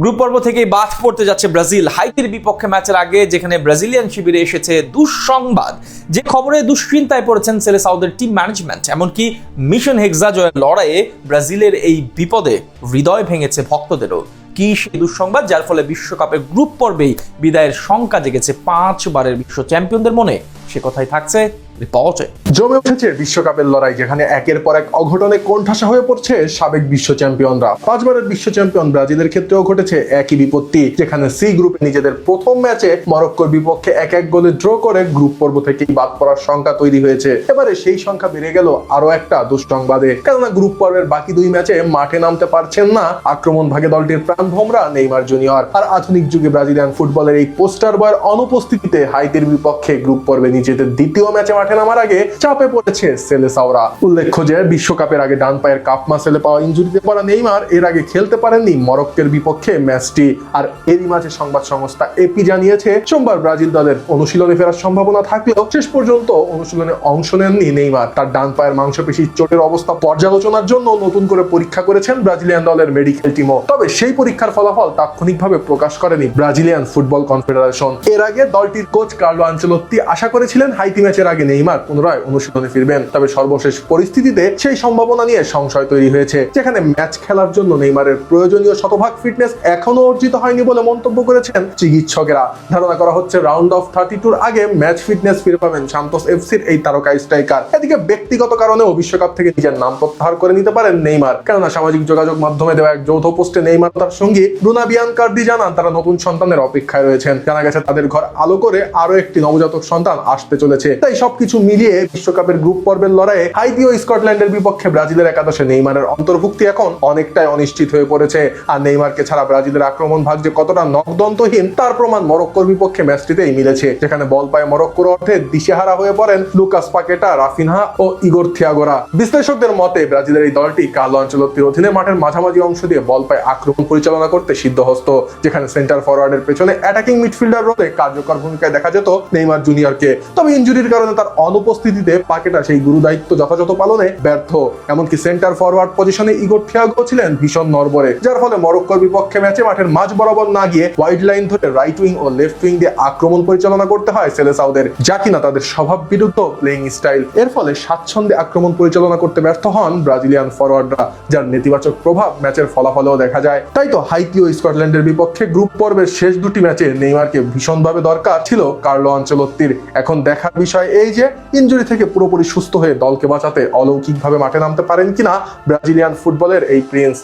Group পর্ব থেকেই বাদ পড়তে যাচ্ছে ব্রাজিল হাইতির বিপক্ষে ম্যাচের আগে, যেখানে ব্রাজিলিয়ান শিবিরে এসেছে দুঃসংবাদ। যে খবরে দুশ্চিন্তায় পড়েছেন সেলেসাওদের টিম ম্যানেজমেন্ট। এমনকি মিশন হেক্সা জয়ের লড়াইয়ে ব্রাজিলের এই বিপদে হৃদয় ভেঙেছে ভক্তদেরও। কি সেই দুঃসংবাদ যার ফলে বিশ্বকাপের গ্রুপ পর্বেই বিদায়ের শঙ্কা জেগেছে 5 বারের বিশ্ব চ্যাম্পিয়নদের মনে? সে কথাই থাকছে রিপোর্টে। জমে উঠেছে বিশ্বকাপের লড়াই, যেখানে একের পর এক অঘটনে কোণঠাসা হয়ে পড়ছে সাবেক বিশ্ব চ্যাম্পিয়নরা। 5 বারের বিশ্ব চ্যাম্পিয়ন ব্রাজিলের ক্ষেত্রেও ঘটেছে একই বিপত্তি, যেখানে সি গ্রুপে নিজেদের প্রথম ম্যাচে মরক্কোর বিপক্ষে 1-1 গোলে ড্র করে গ্রুপ পর্ব থেকেই বাদ পড়ার সংখ্যা তৈরি হয়েছে। এবারে সেই সংখ্যা বেড়ে গেল আরো একটা দুঃসংবাদে, কেননা গ্রুপ পর্বের বাকি 2 ম্যাচে মাঠে নামতে পারছেন না আক্রমণ ভাগে দলটির প্রাণভোমরা নেইমার জুনিয়র। আর আধুনিক যুগে ব্রাজিলিয়ান ফুটবলের এই পোস্টার বয়ের অনুপস্থিতিতে হাইতির বিপক্ষে গ্রুপ পর্বে নিজেদের দ্বিতীয় ম্যাচে মাঠে নামার আগে চাপে পড়েছে সেলেসাওরা। উল্লেখ্য যে বিশ্বকাপের আগে ডান পায়ের কাপ মাসেলে পাওয়া ইনজুরিতে পড়া নেইমার এর আগে খেলতে পারেননি মরক্কোর বিপক্ষে ম্যাচটি। আর এরই মাঝে সংবাদ সংস্থা এপি জানিয়েছে সোমবার ব্রাজিল দলের অনুশীলনে ফেরার সম্ভাবনা থাকলেও শেষ পর্যন্ত অনুশীলনে অংশ নেননি নেইমার। তার ডান পায়ের মাংসপেশির চোটের অবস্থা পর্যালোচনার জন্য নতুন করে পরীক্ষা করেছেন ব্রাজিলিয়ান দলের মেডিকেল টিমও। তবে সেই পরীক্ষার ফলাফল তাৎক্ষণিকভাবে প্রকাশ করেনি ব্রাজিলিয়ান ফুটবল কনফেডারেশন। এর আগে দলটির কোচ কার্লো আনচেলোত্তি আশা করেছিলেন হাইতি ম্যাচের আগে নেইমার পুনরায় অনুশীলনে ফিরবেন। তবে সর্বশেষ পরিস্থিতিতে সেই সম্ভাবনা নিয়ে সংশয় তৈরি হয়েছে, যেখানে ম্যাচ খেলার জন্য নেইমারের প্রয়োজনীয় শতভাগ ফিটনেস এখনো অর্জিত হয়নি বলে মন্তব্য করেছেন চিকিৎসকেরা। ধারণা করা হচ্ছে রাউন্ড অফ 32 আগে ম্যাচ ফিটনেস ফিরে পাবেন সান্তোস এফসির এই তারকা স্ট্রাইকার। এদিকে ব্যক্তিগত কারণেও বিশ্বকাপ থেকে নিজের নাম প্রত্যাহার করে নিতে পারেন নেইমার, কেননা সামাজিক যোগাযোগ মাধ্যমে দেওয়া এক যৌথ পোস্টে নেইমার তার সঙ্গী ব্রুনা বিয়ানকার্দি জানান তারা নতুন সন্তানের অপেক্ষায় রয়েছেন। জানা গেছে তাদের ঘর আলো করে আরো একটি নবজাতক সন্তান আসতে চলেছে। তাই সবকিছু মিলিয়ে বিশ্বকাপের গ্রুপ পর্বের লড়াইয়ে হাইতি ও স্কটল্যান্ডের বিপক্ষে ব্রাজিলের একাদশে নেইমারের অন্তর্ভুক্তি এখন অনেকটাই অনিশ্চিত হয়ে পড়েছে। আর নেইমারকে ছাড়া ব্রাজিলের আক্রমণ ভাগ যে কতটা নখদন্তহীন তার প্রমাণ মরক্কোর বিপক্ষে ম্যাচটিতেই মিলেছে, যেখানে বল পায়ে মরক্কোর অর্থে দিশেহারা হয়ে পড়েন লুকাস পাকেটা, রাফিনহা ও ইগোর থিয়াগোরা। বিশ্লেষকদের মতে ব্রাজিলের এই দলটি কার্লো আনচেলোত্তির অধীনে মাঠের মাঝামাঝি অংশ দিয়ে বল পায়ে আক্রমণ পরিচালনা করতে সিদ্ধহস্ত, যেখানে সেন্টার ফরওয়ার্ডের পেছনে অ্যাটাকিং মিডফিল্ডার রোলে কার্যকর ভূমিকায় দেখা যেত নেইমার জুনিয়রকে। তবে ইনজুরির কারণে তার অনুপস্থিতিতে পাকেটা সেই গুরু দায়িত্ব যথাযথ পালনে ব্যর্থ। এমনকি সেন্টার ফরওয়ার্ড পজিশনে ইগোর থিয়াগো ছিলেন ভীষণ নড়বড়ে, যার ফলে মরক্কোর বিপক্ষে ম্যাচে মাঠের মাঝ বরাবর না গিয়ে ওয়াইড লাইন ধরে রাইট উইং ও লেফট উইং দিয়ে আক্রমণ পরিচালনা করতে হয় সেলেসাওদের, যা কিনা তাদের স্বভাব বিরুদ্ধ প্লেইং স্টাইল। এর ফলে স্বাচ্ছন্দ্যে আক্রমণ পরিচালনা করতে ব্যর্থ হন ব্রাজিলিয়ান ফরওয়ার্ডরা, যার নেতিবাচক প্রভাব ম্যাচের ফলাফলেও দেখা যায়। তাই তো হাইতি ও স্কটল্যান্ডের বিপক্ষে গ্রুপ পর্বের শেষ 2টি ম্যাচে নেইমারকে ভীষণভাবে দরকার ছিল কার্লো আনচেলোত্তির। এখন দেখার বিষয় এই যে ইনজুরি থেকে পুরোপুরি সুস্থ হয়ে দলকে বাঁচাতে অলৌকিকভাবে মাঠে নামতে পারেন কিনা ব্রাজিলিয়ান ফুটবলের এই প্রিন্স।